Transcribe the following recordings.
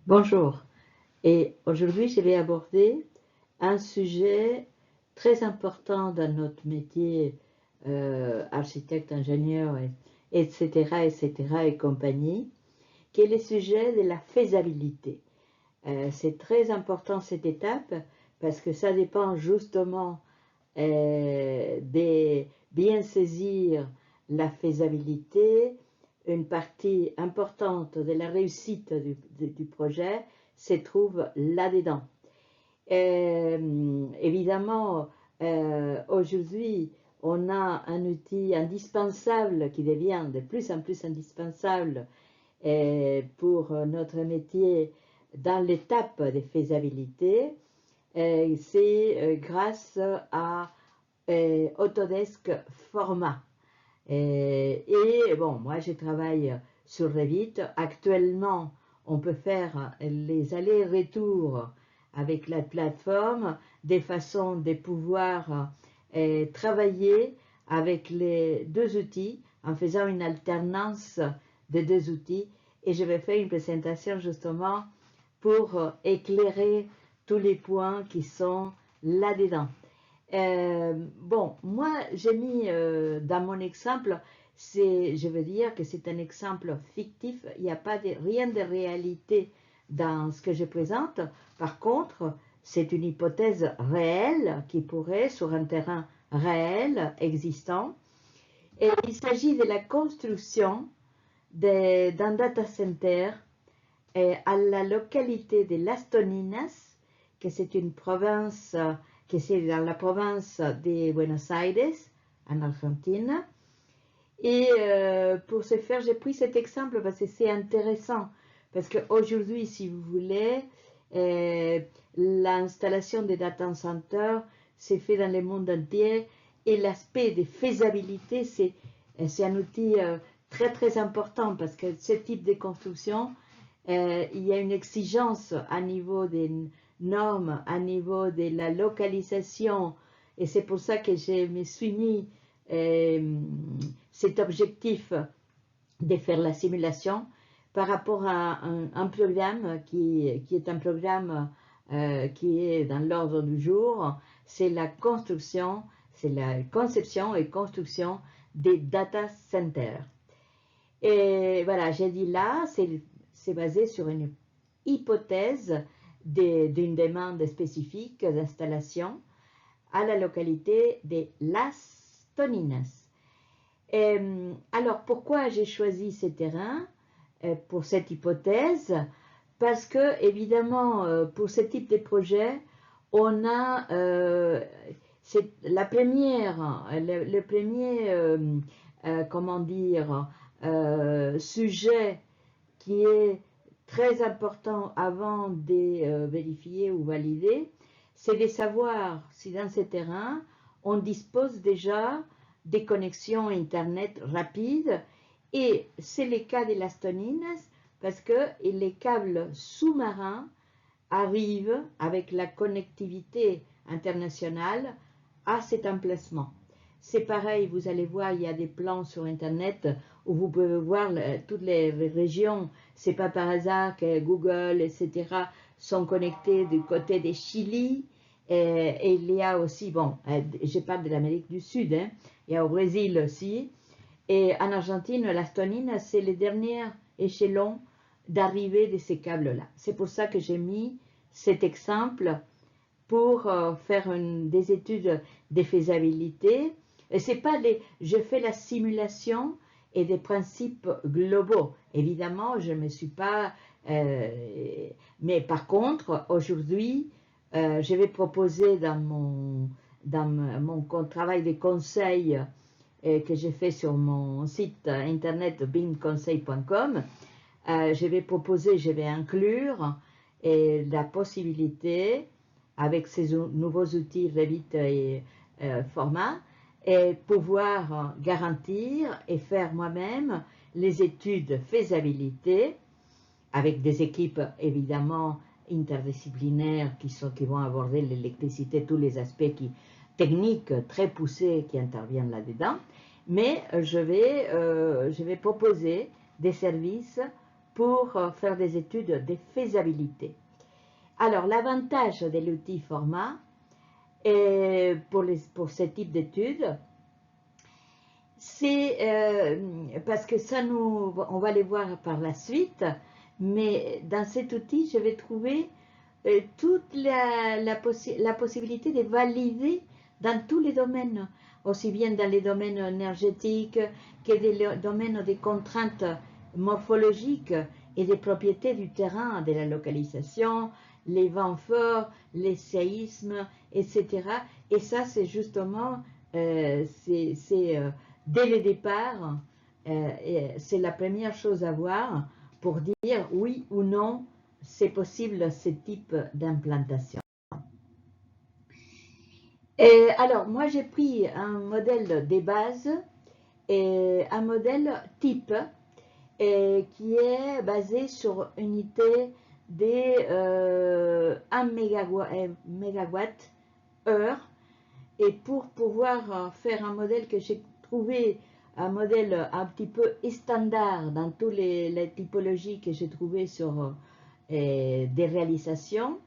Bonjour, et aujourd'hui je vais aborder un sujet très important dans notre métier, architecte, ingénieur, etc., etc. et compagnie, qui est le sujet de la faisabilité. C'est très important cette étape parce que ça dépend justement de bien saisir la faisabilité. Une partie importante de la réussite du projet se trouve là-dedans. Évidemment, aujourd'hui, on a un outil indispensable qui devient de plus en plus indispensable pour notre métier dans l'étape de faisabilité. C'est grâce à Autodesk Format. Et bon, moi je travaille sur Revit. Actuellement, on peut faire les allers-retours avec la plateforme, des façons de pouvoir travailler avec les deux outils en faisant une alternance des deux outils. Et je vais faire une présentation justement pour éclairer tous les points qui sont là-dedans. Bon, moi, j'ai mis dans mon exemple, je veux dire que c'est un exemple fictif, il n'y a pas rien de réalité dans ce que je présente. Par contre, c'est une hypothèse réelle qui pourrait, sur un terrain réel, existant. Et il s'agit de la construction d'un data center à la localité de Las Toninas, que c'est une province, que c'est dans la province de Buenos Aires, en Argentine. Et pour ce faire, j'ai pris cet exemple parce que c'est intéressant. Parce qu'aujourd'hui, si vous voulez, l'installation des data centers s'est fait dans le monde entier et l'aspect de faisabilité, c'est un outil très très important parce que ce type de construction, il y a une exigence à niveau des normes, à niveau de la localisation, et c'est pour ça que je me suis mis cet objectif de faire la simulation par rapport à un programme qui est un programme qui est dans l'ordre du jour, c'est la construction, c'est la conception et construction des data centers. Et voilà, j'ai dit là, c'est basé sur une hypothèse d'une demande spécifique d'installation à la localité de Las Toninas. Alors, pourquoi j'ai choisi ces terrains pour cette hypothèse? Parce que, évidemment, pour ce type de projet, on a la première, le premier, comment dire, sujet qui est très important avant de vérifier ou valider, c'est de savoir si dans ces terrains, on dispose déjà des connexions Internet rapides. Et c'est le cas de Las Toninas parce que les câbles sous-marins arrivent avec la connectivité internationale à cet emplacement. C'est pareil, vous allez voir, il y a des plans sur Internet où vous pouvez voir toutes les régions. C'est pas par hasard que Google, etc., sont connectés du côté des Chili. Et il y a aussi, bon, je parle de l'Amérique du Sud, hein, il y a au Brésil aussi. Et en Argentine, Las Toninas, c'est le dernier échelon d'arrivée de ces câbles-là. C'est pour ça que j'ai mis cet exemple pour faire des études de faisabilité. Et c'est pas je fais la simulation et des principes globaux. Évidemment, je ne me suis pas... mais par contre, aujourd'hui, je vais proposer dans mon travail de conseil que j'ai fait sur mon site internet bimconseil.com, je vais inclure la possibilité, avec ces nouveaux outils Revit et Format, et pouvoir garantir et faire moi-même les études faisabilité avec des équipes évidemment interdisciplinaires qui vont aborder l'électricité, tous les aspects techniques très poussés qui interviennent là-dedans. Mais je vais proposer des services pour faire des études de faisabilité. Alors, l'avantage de l'outil Forma pour ce type d'études, c'est parce que ça on va les voir par la suite, mais dans cet outil, je vais trouver toute la possibilité de valider dans tous les domaines, aussi bien dans les domaines énergétiques que dans les domaines des contraintes morphologiques et des propriétés du terrain, de la localisation, les vents forts, les séismes, etc. Et ça, c'est justement, dès le départ, c'est la première chose à voir pour dire oui ou non, c'est possible ce type d'implantation. Alors, moi j'ai pris un modèle des bases et un modèle type qui est basé sur unité de 1 mégawatt heure. Et pour pouvoir faire un modèle que j'ai trouvé, un modèle un petit peu standard dans toutes les typologies que j'ai trouvées sur des réalisations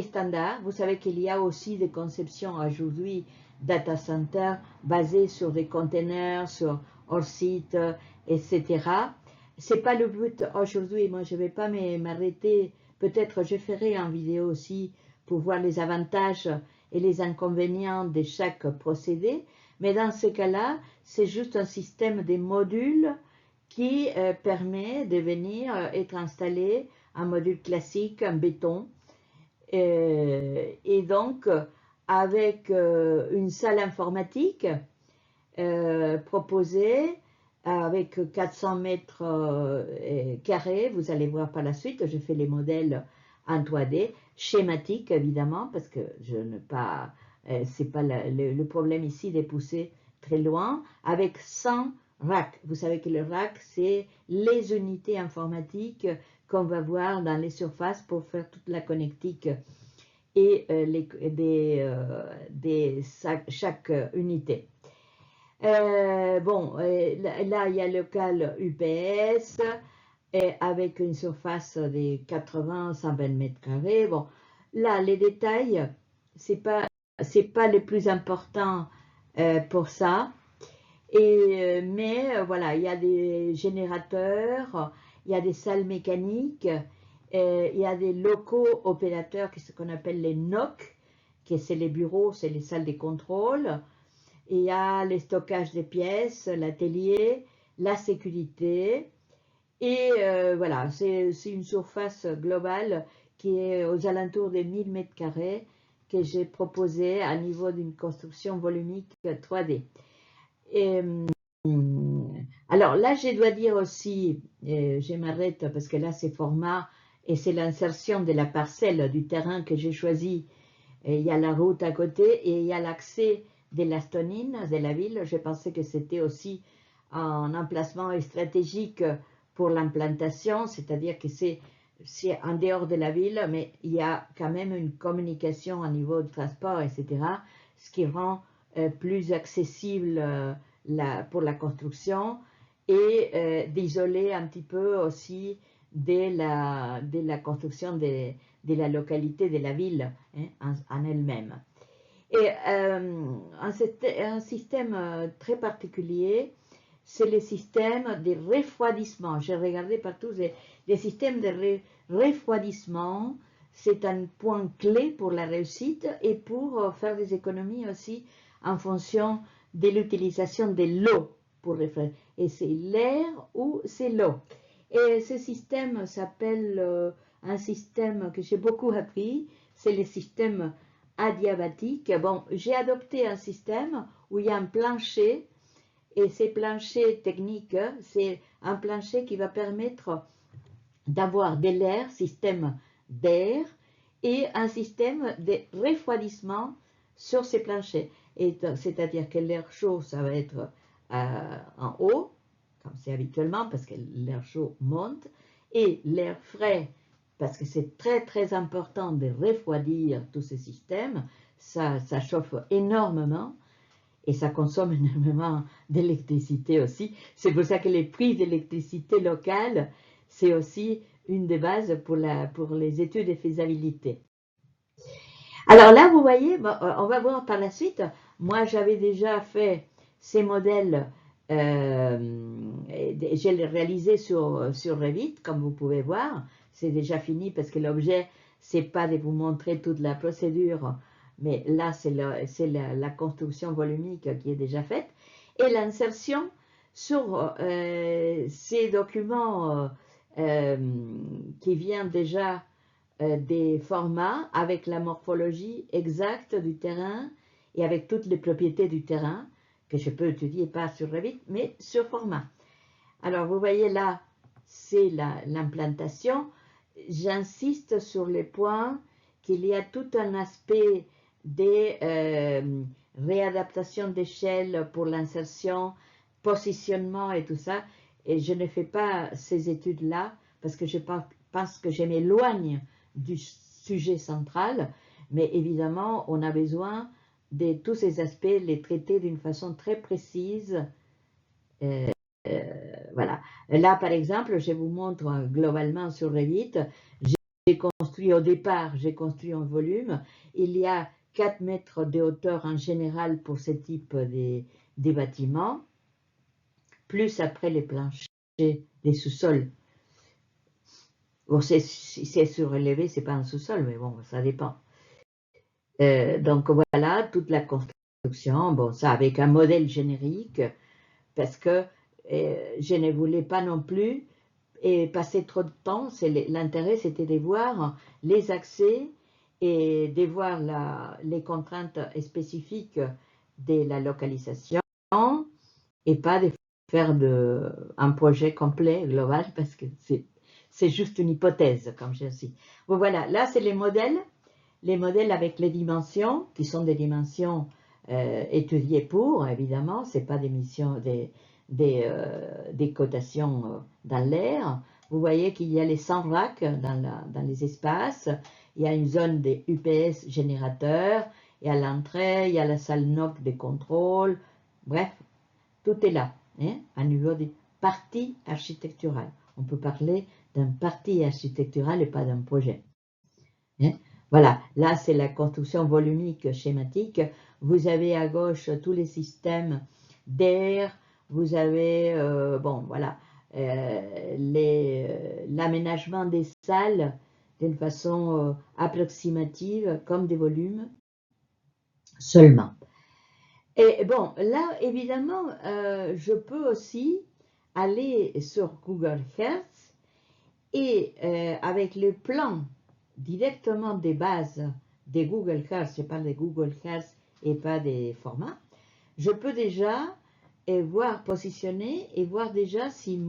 standards. Vous savez qu'il y a aussi des conceptions aujourd'hui data center basées sur des containers, sur hors site, etc. C'est pas le but aujourd'hui. Moi, je vais pas m'arrêter. Peut-être je ferai une vidéo aussi pour voir les avantages et les inconvénients de chaque procédé. Mais dans ce cas-là, c'est juste un système de modules qui permet de venir être installé, un module classique en béton, et donc avec une salle informatique proposée avec 400 mètres carrés. Vous allez voir par la suite, je fais les modèles en 3D, schématiques évidemment, parce que je ne pas, c'est pas le problème ici de pousser très loin, avec 100 racks. Vous savez que le rack, c'est les unités informatiques qu'on va voir dans les surfaces pour faire toute la connectique et chaque unité. Bon, là, il y a le local UPS avec une surface de 80-120 mètres carrés. Bon, là, les détails, c'est pas le plus important pour ça. Mais voilà, il y a des générateurs, il y a des salles mécaniques, il y a des locaux opérateurs, qui ce qu'on appelle les NOC, qui c'est les bureaux, c'est les salles de contrôle. Il y a les stockages des pièces, l'atelier, la sécurité. Et voilà, c'est une surface globale qui est aux alentours des 1000 mètres carrés que j'ai proposée à niveau d'une construction volumique 3D. Et, alors là, je dois dire aussi, je m'arrête parce que là, c'est format et c'est l'insertion de la parcelle du terrain que j'ai choisi. Et il y a la route à côté et il y a l'accès de l'Astonine, de la ville. Je pensais que c'était aussi un emplacement stratégique pour l'implantation, c'est-à-dire que c'est en dehors de la ville, mais il y a quand même une communication au niveau de transport, etc., ce qui rend plus accessible pour la construction et d'isoler un petit peu aussi de la construction de la localité, de la ville en elle-même. Et un système très particulier, c'est le système de refroidissement. J'ai regardé partout, les systèmes de refroidissement, c'est un point clé pour la réussite et pour faire des économies aussi en fonction de l'utilisation de l'eau pour refroidir. Et c'est l'air ou c'est l'eau. Et ce système s'appelle un système que j'ai beaucoup appris, c'est le système adiabatique. Bon, j'ai adopté un système où il y a un plancher, et ces planchers techniques, c'est un plancher qui va permettre d'avoir de l'air, système d'air, et un système de refroidissement sur ces planchers. C'est-à-dire que l'air chaud, ça va être en haut, comme c'est habituellement, parce que l'air chaud monte, et l'air frais, parce que c'est très très important de refroidir tous ces systèmes, ça chauffe énormément et ça consomme énormément d'électricité aussi. C'est pour ça que les prix d'électricité locale c'est aussi une des bases pour les études de faisabilité. Alors là, vous voyez, bon, on va voir par la suite. Moi, j'avais déjà fait ces modèles, je les réalisé sur Revit, comme vous pouvez voir. C'est déjà fini parce que l'objet, c'est pas de vous montrer toute la procédure, mais là, c'est la construction volumique qui est déjà faite. Et l'insertion sur ces documents qui viennent déjà des formats avec la morphologie exacte du terrain et avec toutes les propriétés du terrain que je peux étudier pas sur Revit, mais sur format. Alors, vous voyez là, c'est l'implantation. J'insiste sur les points qu'il y a tout un aspect des réadaptations d'échelle pour l'insertion, positionnement et tout ça. Et je ne fais pas ces études-là parce que je pense que je m'éloigne du sujet central. Mais évidemment, on a besoin de tous ces aspects, les traiter d'une façon très précise. Voilà. Là, par exemple, je vous montre globalement sur Revit. J'ai construit au départ, j'ai construit un volume. Il y a 4 mètres de hauteur en général pour ce type des bâtiments, plus après les planchers, les sous-sols. Bon, si c'est surélevé, c'est pas un sous-sol, mais bon, ça dépend. Donc voilà, toute la construction, bon, ça avec un modèle générique, parce que je ne voulais pas non plus passer trop de temps. L'intérêt, c'était de voir les accès et de voir les contraintes spécifiques de la localisation et pas de faire un projet complet, global, parce que c'est juste une hypothèse, comme je dis. Bon, voilà, là, c'est les modèles avec les dimensions, qui sont des dimensions étudiées pour, évidemment, ce n'est pas des cotations dans l'air. Vous voyez qu'il y a les 100 racks dans les espaces, il y a une zone des UPS générateurs, et à l'entrée, il y a la salle NOC des contrôles, bref, tout est là, hein, à niveau des parties architecturales. On peut parler d'un parti architectural et pas d'un projet. Hein. Voilà, là c'est la construction volumique schématique. Vous avez à gauche tous les systèmes d'air, vous avez, bon voilà, l'aménagement des salles d'une façon approximative comme des volumes seulement. Et bon, là évidemment, je peux aussi aller sur Google Earth et avec le plan directement des bases des Google Earth, je parle des Google Earth et pas des formats, je peux déjà voir positionner et voir déjà si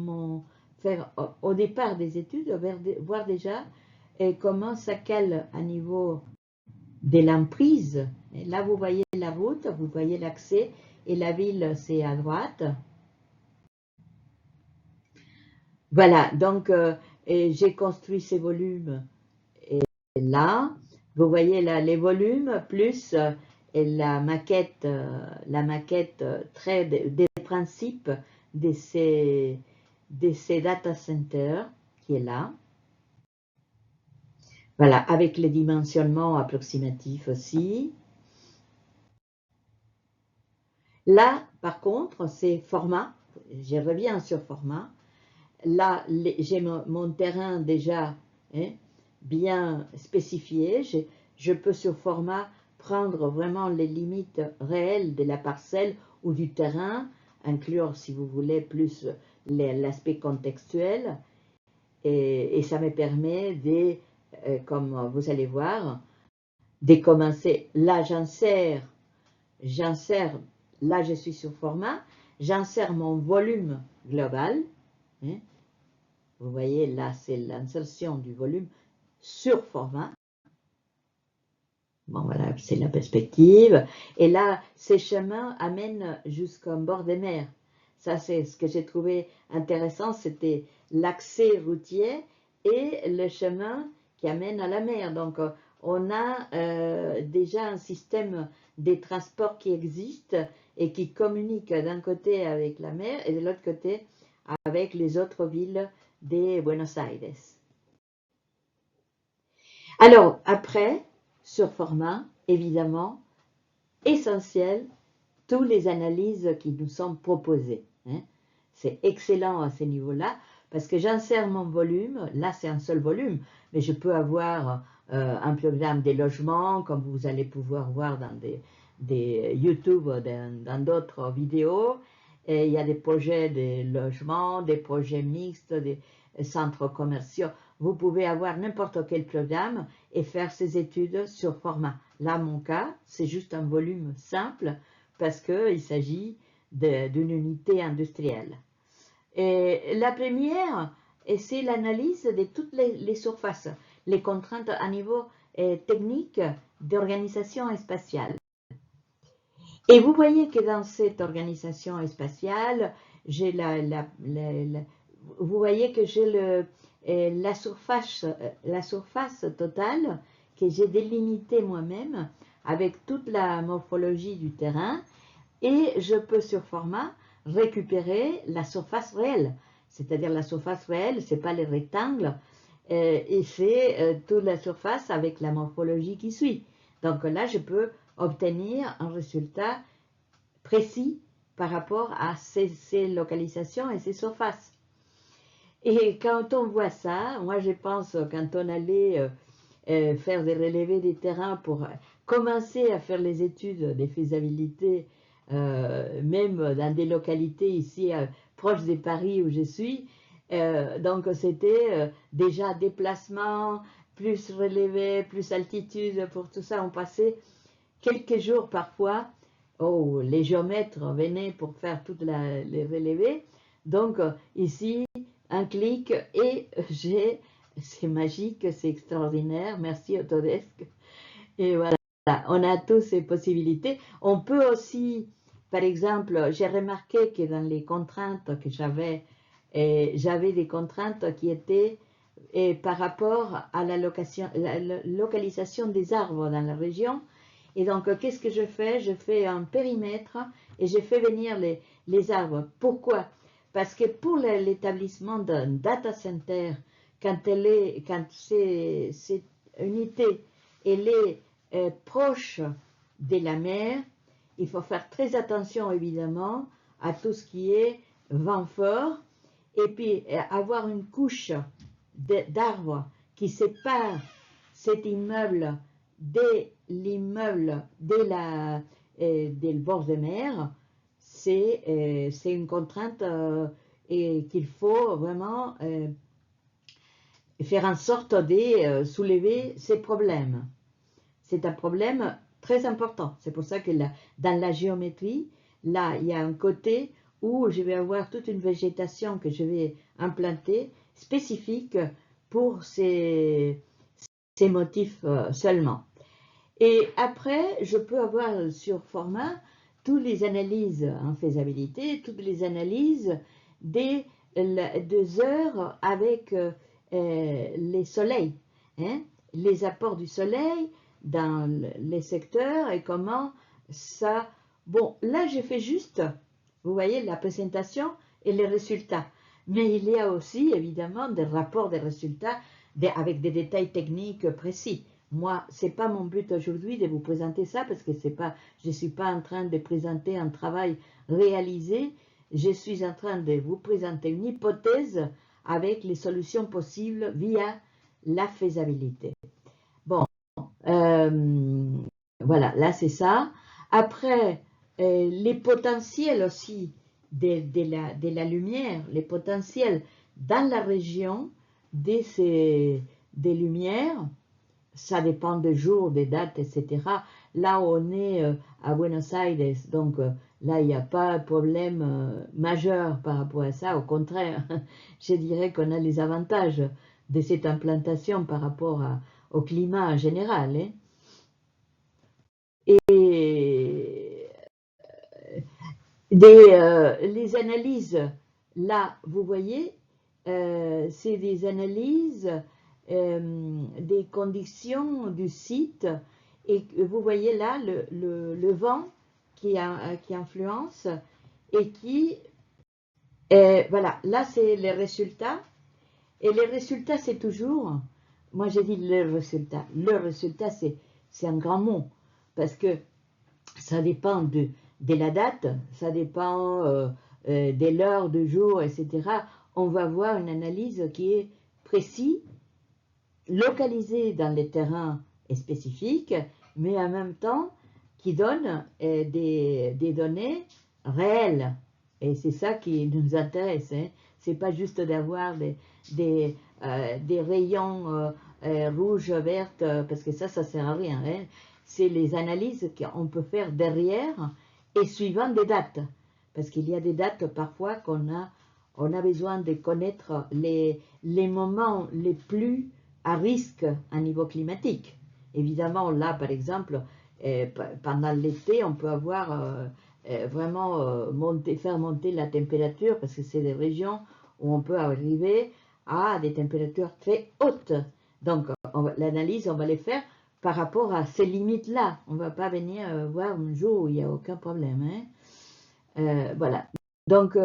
faire au départ des études, voir déjà comment ça cale à niveau de l'emprise. Et là, vous voyez la route, vous voyez l'accès et la ville, c'est à droite. Voilà, donc j'ai construit ces volumes là, vous voyez là les volumes plus la maquette très des principes de ces data centers qui est là. Voilà, avec les dimensionnements approximatifs aussi. Là, par contre, c'est format. Je reviens sur format. Là, j'ai mon terrain déjà bien spécifié. Je peux sur format prendre vraiment les limites réelles de la parcelle ou du terrain, inclure, si vous voulez, plus l'aspect contextuel. Et ça me permet de, comme vous allez voir, de commencer. Là, j'insère, là, je suis sur format, j'insère mon volume global. Hein. Vous voyez, là, c'est l'insertion du volume sur format. Bon, voilà, c'est la perspective. Et là, ces chemins amènent jusqu'au bord des mers. Ça, c'est ce que j'ai trouvé intéressant, c'était l'accès routier et le chemin qui amène à la mer. Donc, on a déjà un système des transports qui existe et qui communique d'un côté avec la mer et de l'autre côté avec les autres villes de Buenos Aires. Alors, après, sur format, évidemment, essentiel, toutes les analyses qui nous sont proposées. Hein. C'est excellent à ce niveau-là, parce que j'insère mon volume, là c'est un seul volume, mais je peux avoir un programme des logements, comme vous allez pouvoir voir dans des YouTube, dans d'autres vidéos. Et il y a des projets de logements, des projets mixtes, des centres commerciaux. Vous pouvez avoir n'importe quel programme et faire ces études sur format. Là, mon cas, c'est juste un volume simple parce qu'il s'agit d'une unité industrielle. Et la première, c'est l'analyse de toutes les surfaces, les contraintes à niveau technique d'organisation spatiale. Et vous voyez que dans cette organisation spatiale, j'ai vous voyez que j'ai la surface totale que j'ai délimitée moi-même avec toute la morphologie du terrain, et je peux sur format récupérer la surface réelle. C'est-à-dire la surface réelle, ce n'est pas les rectangles, et c'est toute la surface avec la morphologie qui suit. Donc là, je peux obtenir un résultat précis par rapport à ces localisations et ces surfaces. Et quand on voit ça, moi je pense quand on allait faire des relevés des terrains pour commencer à faire les études des faisabilités, même dans des localités ici proches de Paris où je suis, donc c'était déjà déplacement, plus relevé, plus altitude, pour tout ça on passait quelques jours parfois. Oh, les géomètres venaient pour faire toutes les relevés. Donc ici, un clic et j'ai, c'est magique, c'est extraordinaire. Merci Autodesk. Et voilà, on a tous ces possibilités. On peut aussi, par exemple, j'ai remarqué que dans les contraintes que j'avais des contraintes qui étaient par rapport à la localisation des arbres dans la région. Et donc, qu'est-ce que je fais? Je fais un périmètre et je fais venir les arbres. Pourquoi? Parce que pour l'établissement d'un data center, quand cette unité elle est proche de la mer, il faut faire très attention évidemment à tout ce qui est vent fort, et puis avoir une couche d'arbres qui sépare cet immeuble de l'immeuble des bords de mer, c'est une contrainte et qu'il faut vraiment faire en sorte de soulever ces problèmes. C'est un problème très important. C'est pour ça que dans la géométrie, là, il y a un côté où je vais avoir toute une végétation que je vais implanter spécifique pour ces motifs seulement. Et après, je peux avoir sur format toutes les analyses en faisabilité, toutes les analyses des heures avec les soleils, hein, les apports du soleil dans les secteurs et comment ça... Bon, là, je fais juste, vous voyez, la présentation et les résultats. Mais il y a aussi, évidemment, des rapports des résultats avec des détails techniques précis. Moi, ce n'est pas mon but aujourd'hui de vous présenter ça parce que je ne suis pas en train de présenter un travail réalisé. Je suis en train de vous présenter une hypothèse avec les solutions possibles via la faisabilité. Bon, voilà, là c'est ça. Après, les potentiels aussi de la lumière, les potentiels dans la région des lumières, ça dépend des jours, des dates, etc. Là, on est à Buenos Aires, donc là, il n'y a pas de problème majeur par rapport à ça. Au contraire, je dirais qu'on a les avantages de cette implantation par rapport au climat en général. Hein. Et les analyses, là, vous voyez, c'est des analyses des conditions du site, et vous voyez là le vent qui influence et qui, voilà, là c'est les résultats, Et les résultats, c'est toujours, moi j'ai dit le résultat. Le résultat, c'est un grand mot, parce que ça dépend de la date, ça dépend de l'heure, du jour, etc. On va avoir une analyse qui est précise, localisée dans les terrains spécifiques, mais en même temps qui donne des données réelles. Et c'est ça qui nous intéresse. Hein. C'est pas juste d'avoir des rayons rouges, verts, parce que ça sert à rien. Hein. C'est les analyses qu'on peut faire derrière et suivant des dates. Parce qu'il y a des dates parfois on a besoin de connaître les moments les plus à risque à niveau climatique. Évidemment, là, par exemple, pendant l'été, on peut avoir vraiment faire monter la température parce que c'est des régions où on peut arriver à des températures très hautes. Donc, l'analyse, on va les faire par rapport à ces limites-là. On ne va pas venir voir un jour où il n'y a aucun problème. Hein. Voilà. Donc,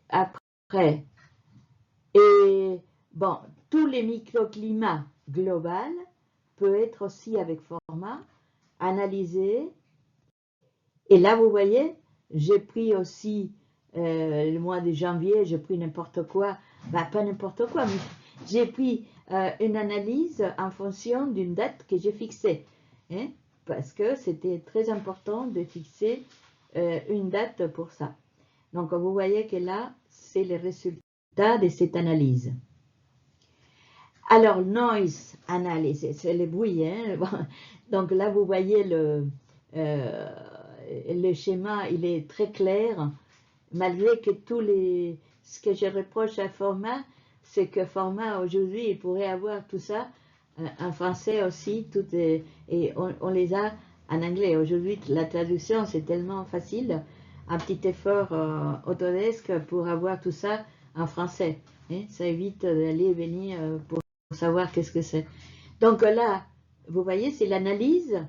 après, et bon, tous les microclimats globaux peuvent être aussi avec format analysé. Et là, vous voyez, j'ai pris aussi le mois de janvier, j'ai pris n'importe quoi, bah, pas n'importe quoi, mais j'ai pris une analyse en fonction d'une date que j'ai fixée. Hein, parce que c'était très important de fixer une date pour ça. Donc, vous voyez que là, c'est les résultats de cette analyse. Alors, noise analysis, c'est le bruit. Hein? Donc là, vous voyez le schéma, il est très clair, malgré que ce que je reproche à Format, c'est que Format, aujourd'hui, il pourrait avoir tout ça en français aussi, et on les a en anglais. Aujourd'hui, la traduction, c'est tellement facile, un petit effort Autodesk pour avoir tout ça en français. Hein? Ça évite d'aller et venir pour savoir qu'est-ce que c'est. Donc là, vous voyez, c'est l'analyse,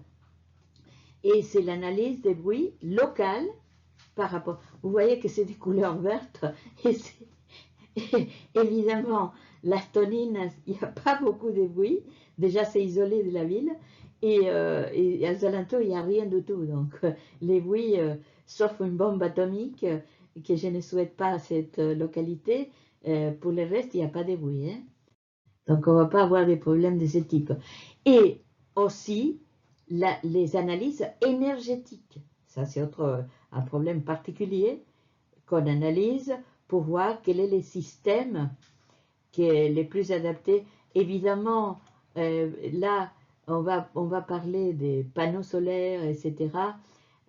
et c'est l'analyse des bruits locaux par rapport. Vous voyez que c'est des couleurs vertes, et évidemment, l'Astonine, il n'y a pas beaucoup de bruit. Déjà, c'est isolé de la ville, et à Zalanto, il n'y a rien du tout. Donc, les bruits, sauf une bombe atomique, que je ne souhaite pas à cette localité, pour le reste, il n'y a pas de bruit. Hein. Donc, on ne va pas avoir des problèmes de ce type. Et aussi, les analyses énergétiques. Ça, c'est un problème particulier qu'on analyse pour voir quel est le système qui est le plus adapté. Évidemment, là, on va parler des panneaux solaires, etc.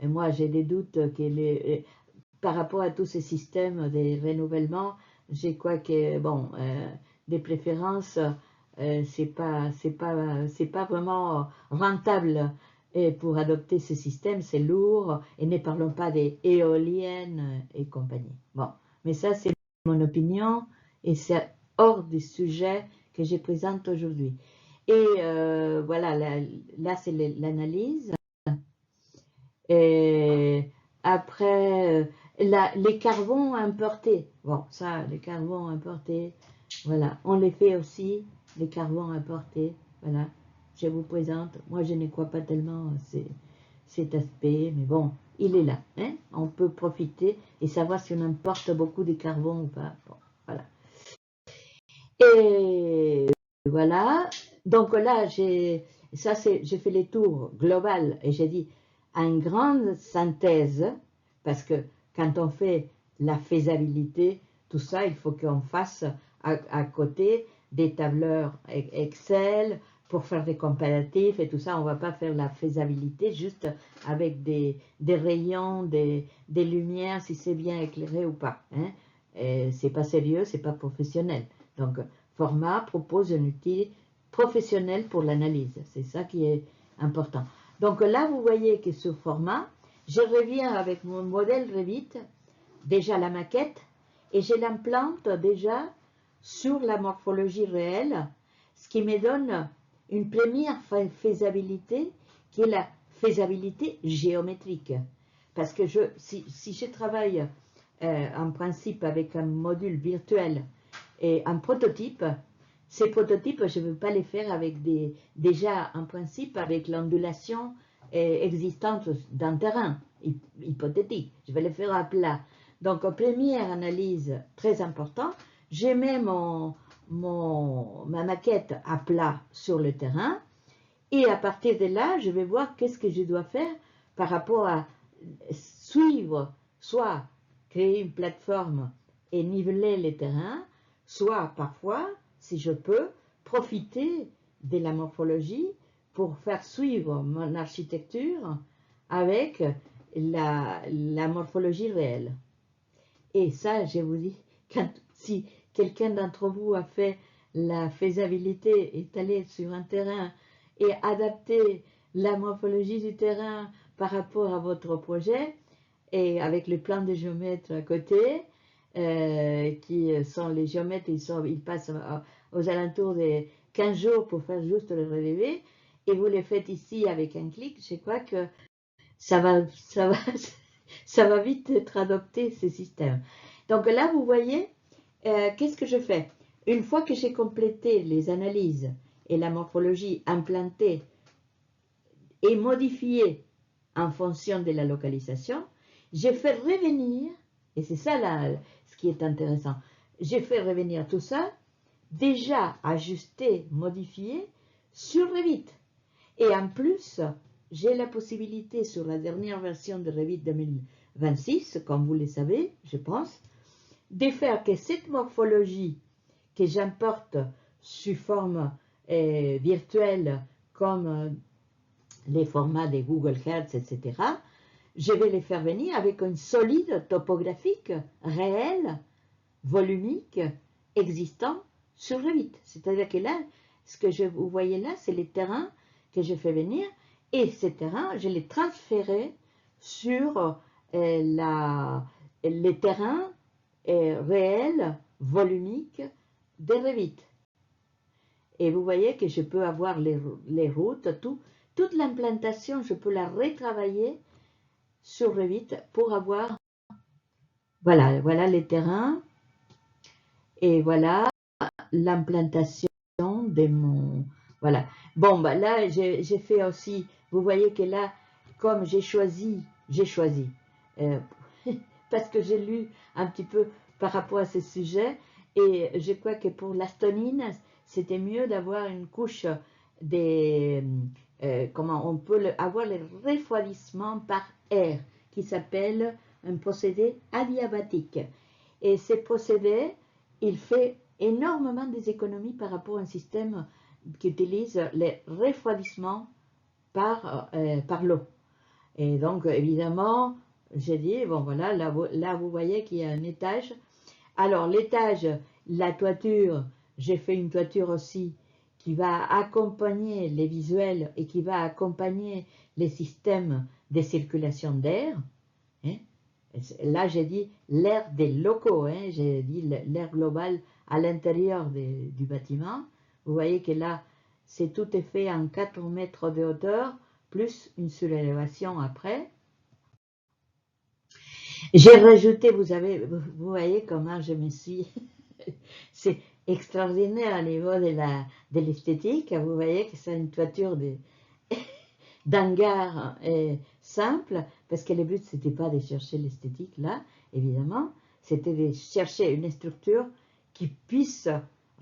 Et moi, j'ai des doutes que par rapport à tous ces systèmes de renouvellement, j'ai quoi que, bon, des préférences, c'est pas vraiment rentable. Et pour adopter ce système, c'est lourd, et ne parlons pas des éoliennes et compagnie. Bon, mais ça, c'est mon opinion, et c'est hors du sujet que je présente aujourd'hui. Et voilà, là c'est l'analyse. Et après, les carbons importés. Bon, ça, les carbons importés, voilà, on les fait aussi, les carbons importés, voilà, je vous présente. Moi, je ne crois pas tellement à cet aspect, mais bon, il est là, hein? On peut profiter et savoir si on importe beaucoup de carbone ou pas. Bon, voilà. Et voilà, donc là, j'ai fait les tours global et j'ai dit en grande synthèse, parce que quand on fait la faisabilité, tout ça, il faut qu'on fasse à côté des tableurs Excel pour faire des comparatifs et tout ça. On ne va pas faire la faisabilité juste avec des rayons, des lumières, si c'est bien éclairé ou pas. Hein. C'est pas sérieux, c'est pas professionnel. Donc, Format propose un outil professionnel pour l'analyse. C'est ça qui est important. Donc là, vous voyez que ce format, je reviens avec mon modèle Revit, déjà la maquette, et je l'implante déjà sur la morphologie réelle, ce qui me donne une première faisabilité, qui est la faisabilité géométrique. Parce que si je travaille en principe avec un module virtuel et un prototype. Ces prototypes, je ne veux pas les faire avec déjà un principe avec l'ondulation existante d'un terrain hypothétique. Je vais les faire à plat. Donc, première analyse très importante, je mets ma maquette à plat sur le terrain et à partir de là, je vais voir qu'est-ce que je dois faire par rapport à suivre, soit créer une plateforme et niveler les terrains, soit parfois, si je peux, profiter de la morphologie pour faire suivre mon architecture avec la morphologie réelle. Et ça, je vous dis, si quelqu'un d'entre vous a fait la faisabilité, est allé sur un terrain et adapté la morphologie du terrain par rapport à votre projet, et avec les plans des géomètres à côté, qui sont les géomètres, ils passent aux alentours de 15 jours pour faire juste le relevé, et vous les faites ici avec un clic, je crois que ça va vite être adopté, ces systèmes. Donc là, vous voyez, qu'est-ce que je fais? Une fois que j'ai complété les analyses et la morphologie implantée et modifiée en fonction de la localisation, j'ai fait revenir, et c'est ça là, ce qui est intéressant, j'ai fait revenir tout ça, déjà ajusté, modifié, sur Revit. Et en plus, j'ai la possibilité sur la dernière version de Revit 2026, comme vous le savez, je pense, de faire que cette morphologie que j'importe sous forme virtuelle, comme les formats des Google Earth, etc., je vais les faire venir avec une solide topographique réelle, volumique, existant sur Revit. C'est-à-dire que là, ce que vous voyez là, c'est les terrains que je fais venir, et ces terrains, je les transférais sur les terrains réels, volumiques de Revit. Et vous voyez que je peux avoir les routes, toute l'implantation, je peux la retravailler sur Revit pour avoir, voilà les terrains, et voilà l'implantation de mon, voilà. Bon, bah là, j'ai fait aussi, vous voyez que là, comme j'ai choisi, parce que j'ai lu un petit peu par rapport à ce sujet, et je crois que pour l'astonine, c'était mieux d'avoir une couche des, comment on peut avoir le refroidissement par air, qui s'appelle un procédé adiabatique. Et ce procédé, il fait énormément des économies par rapport à un système qui utilise le refroidissement par l'eau. Et donc, évidemment, j'ai dit, bon voilà, là vous voyez qu'il y a un étage. Alors, l'étage, la toiture, j'ai fait une toiture aussi qui va accompagner les visuels et qui va accompagner les systèmes de circulation d'air. Hein. Là, j'ai dit l'air des locaux, hein, j'ai dit l'air global à l'intérieur du bâtiment. Vous voyez que là, c'est tout est fait en 4 mètres de hauteur, plus une surélévation après. J'ai rajouté, vous voyez comment je me suis... c'est extraordinaire au niveau de l'esthétique. Vous voyez que c'est une toiture d'hangar simple, parce que le but, c'était pas de chercher l'esthétique là, évidemment, c'était de chercher une structure qui puisse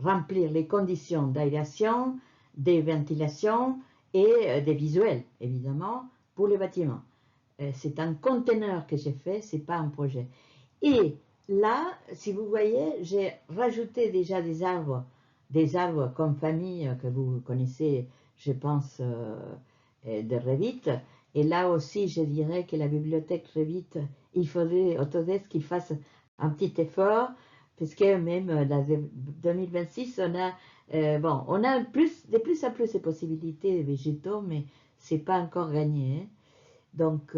remplir les conditions d'aération, de ventilation et des visuels, évidemment, pour les bâtiments. C'est un conteneur que j'ai fait, c'est pas un projet. Et là, si vous voyez, j'ai rajouté déjà des arbres comme famille que vous connaissez, je pense, de Revit. Et là aussi, je dirais que la bibliothèque Revit, il faudrait Autodesk qu'il fasse un petit effort, puisque même dans 2026, on a, on a de plus en plus de possibilités végétaux, mais c'est pas encore gagné. Hein. Donc,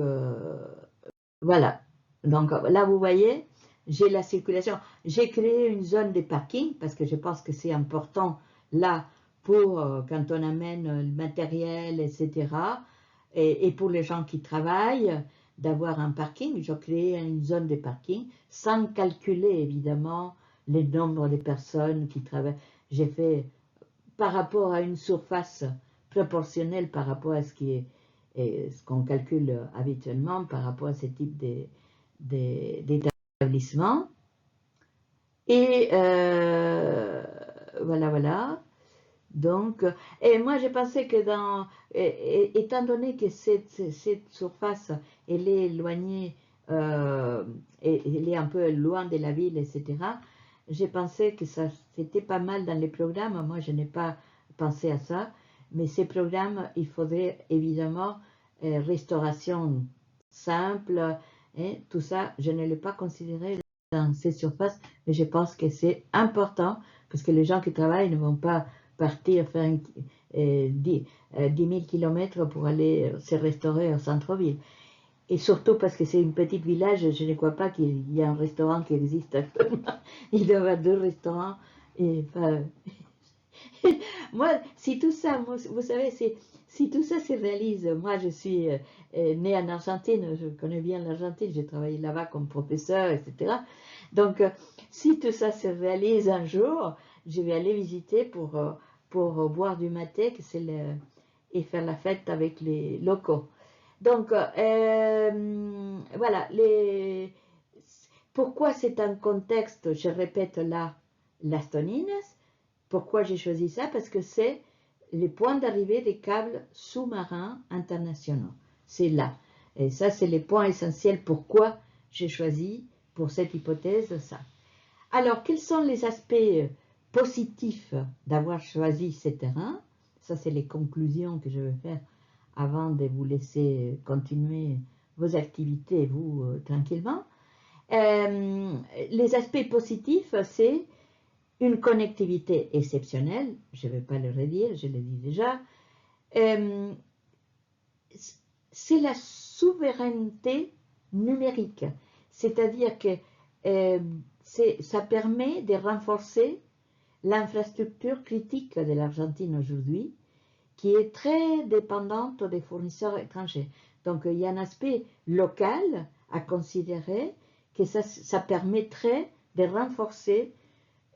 voilà. Donc là, vous voyez, j'ai la circulation. J'ai créé une zone de parking parce que je pense que c'est important là pour quand on amène le matériel, etc. Et pour les gens qui travaillent, d'avoir un parking. J'ai créé une zone de parking sans calculer évidemment le nombre de personnes qui travaillent. J'ai fait par rapport à une surface proportionnelle par rapport à ce qu'on calcule habituellement par rapport à ce type d'établissement. Et voilà, voilà. Donc, et moi je pensais que étant donné que cette surface, elle est éloignée, elle est un peu loin de la ville, etc., j'ai pensé que ça c'était pas mal dans les programmes. Moi, je n'ai pas pensé à ça, mais ces programmes, il faudrait évidemment restauration simple, hein, tout ça, je ne l'ai pas considéré dans ces surfaces, mais je pense que c'est important parce que les gens qui travaillent ne vont pas partir faire 10 000 km pour aller se restaurer au centre-ville. Et surtout parce que c'est une petite village, je ne crois pas qu'il y ait un restaurant qui existe actuellement. Il doit y avoir 2 restaurants. Et, enfin, moi, si tout ça, vous savez, si tout ça se réalise, moi je suis née en Argentine, je connais bien l'Argentine, j'ai travaillé là-bas comme professeur, etc. Donc, si tout ça se réalise un jour, je vais aller visiter pour boire du maté et faire la fête avec les locaux. Donc, voilà, pourquoi c'est un contexte, je répète là, Las Toninas. Pourquoi j'ai choisi ça? Parce que c'est les points d'arrivée des câbles sous-marins internationaux. C'est là. Et ça, c'est les points essentiels pourquoi j'ai choisi pour cette hypothèse ça. Alors, quels sont les aspects positifs d'avoir choisi ces terrains? Ça, c'est les conclusions que je vais faire avant de vous laisser continuer vos activités, vous, tranquillement. Les aspects positifs, c'est une connectivité exceptionnelle, je ne vais pas le redire, je l'ai dit déjà. C'est la souveraineté numérique, c'est-à-dire que ça permet de renforcer l'infrastructure critique de l'Argentine aujourd'hui, qui est très dépendante des fournisseurs étrangers. Donc il y a un aspect local à considérer que ça permettrait de renforcer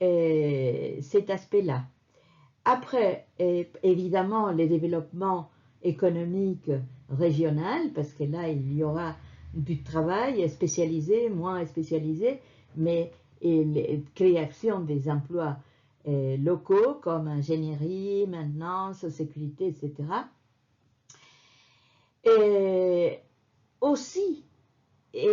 cet aspect-là. Après, évidemment, les développements économiques régionaux, parce que là, il y aura du travail spécialisé, moins spécialisé, mais la création des emplois locaux comme ingénierie, maintenance, sécurité, etc. Et aussi,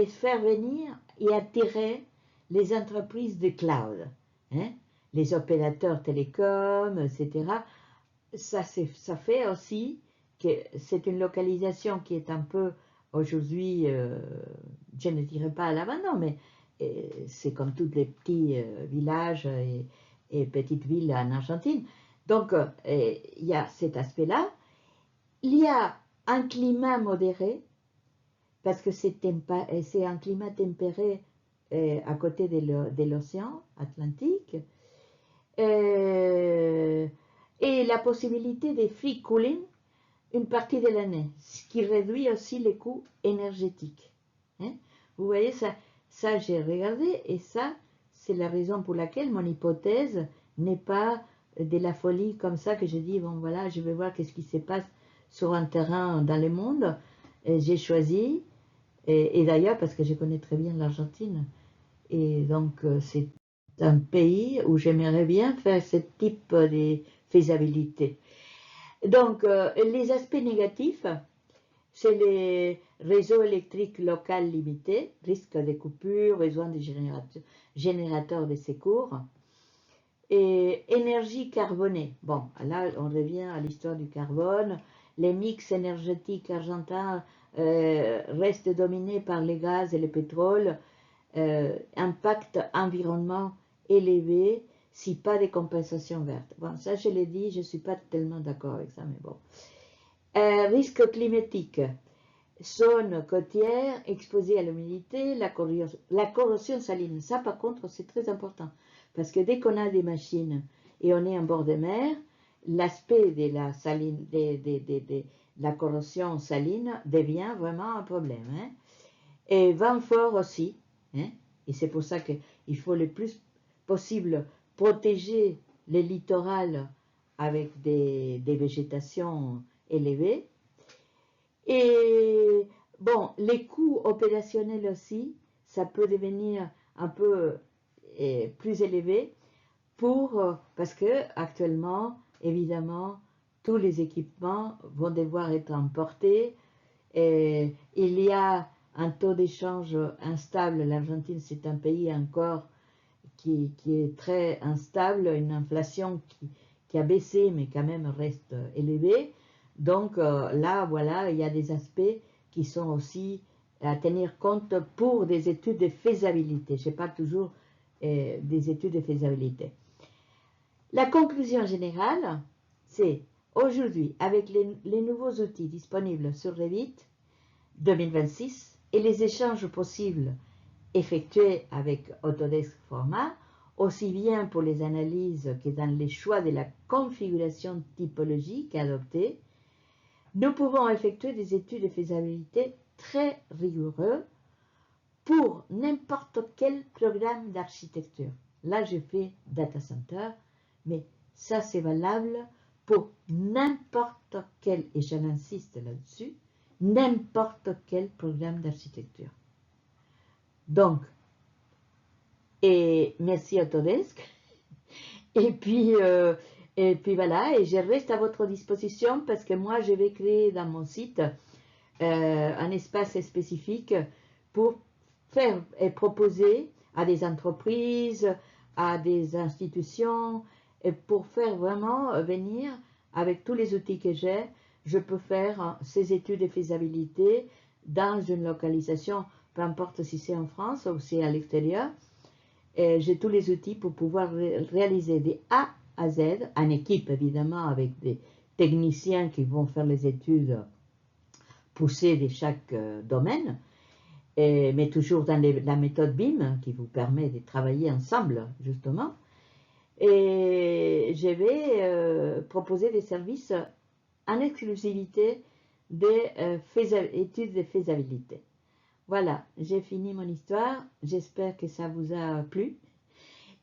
faire venir et attirer les entreprises de cloud, hein, les opérateurs télécoms, etc. Ça fait aussi que c'est une localisation qui est un peu aujourd'hui, je ne dirais pas à l'abandon, mais c'est comme tous les petits villages et petites villes en Argentine. Donc, il y a cet aspect-là. Il y a un climat modéré, parce que c'est un climat tempéré à côté de l'océan Atlantique. Et la possibilité de free cooling une partie de l'année, ce qui réduit aussi les coûts énergétiques. Hein? Vous voyez, ça j'ai regardé, et ça, c'est la raison pour laquelle mon hypothèse n'est pas de la folie comme ça que je dis, bon voilà, je vais voir qu'est-ce qui se passe sur un terrain dans le monde. J'ai choisi, et d'ailleurs parce que je connais très bien l'Argentine, et donc c'est un pays où j'aimerais bien faire ce type de faisabilité. Donc, les aspects négatifs, c'est les réseaux électriques locaux limités, risque de coupure, besoin de générateurs de secours, et énergie carbonée. Bon, là, on revient à l'histoire du carbone. Les mix énergétiques argentins restent dominés par les gaz et le pétrole, impact environnement élevé, si pas de compensation verte. Bon, ça je l'ai dit, je ne suis pas tellement d'accord avec ça, mais bon. Risque climatique. Zone côtière, exposée à l'humidité, la corrosion saline. Ça, par contre, c'est très important. Parce que dès qu'on a des machines et on est en bord de mer, l'aspect de la saline, de la corrosion saline devient vraiment un problème. Et vent fort aussi. Hein, et c'est pour ça qu'il faut le plus possible protéger les littorales avec des végétations élevées. Et bon, les coûts opérationnels aussi, ça peut devenir un peu plus élevé parce que actuellement, évidemment, tous les équipements vont devoir être importés. Et il y a un taux d'échange instable. L'Argentine, c'est un pays encore qui est très instable, une inflation qui a baissé, mais quand même reste élevée. Donc là, voilà, il y a des aspects qui sont aussi à tenir compte pour des études de faisabilité. Je parle toujours des études de faisabilité. La conclusion générale, c'est aujourd'hui, avec les nouveaux outils disponibles sur Revit 2026 et les échanges possibles effectués avec Autodesk Format, aussi bien pour les analyses que dans les choix de la configuration typologique adoptée, nous pouvons effectuer des études de faisabilité très rigoureuses pour n'importe quel programme d'architecture. Là, je fais data center, mais ça, c'est valable pour n'importe quel, et j'insiste là-dessus, n'importe quel programme d'architecture. Donc, et merci Autodesk. Et puis voilà, et je reste à votre disposition parce que moi, je vais créer dans mon site un espace spécifique pour faire et proposer à des entreprises, à des institutions, et pour faire vraiment venir avec tous les outils que j'ai, je peux faire ces études de faisabilité dans une localisation, peu importe si c'est en France ou si c'est à l'extérieur. J'ai tous les outils pour pouvoir réaliser des A à Z, en équipe évidemment, avec des techniciens qui vont faire les études poussées de chaque domaine, mais toujours dans la méthode BIM qui vous permet de travailler ensemble, justement. Et je vais proposer des services en exclusivité des études de faisabilité. Voilà, j'ai fini mon histoire. J'espère que ça vous a plu.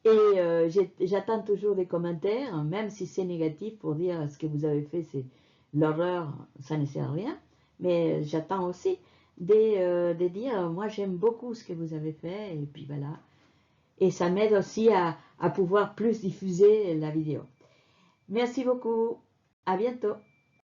Et j'attends toujours des commentaires, même si c'est négatif pour dire ce que vous avez fait, c'est l'horreur, ça ne sert à rien. Mais j'attends aussi de dire, moi j'aime beaucoup ce que vous avez fait, et puis voilà. Et ça m'aide aussi à pouvoir plus diffuser la vidéo. Merci beaucoup, à bientôt.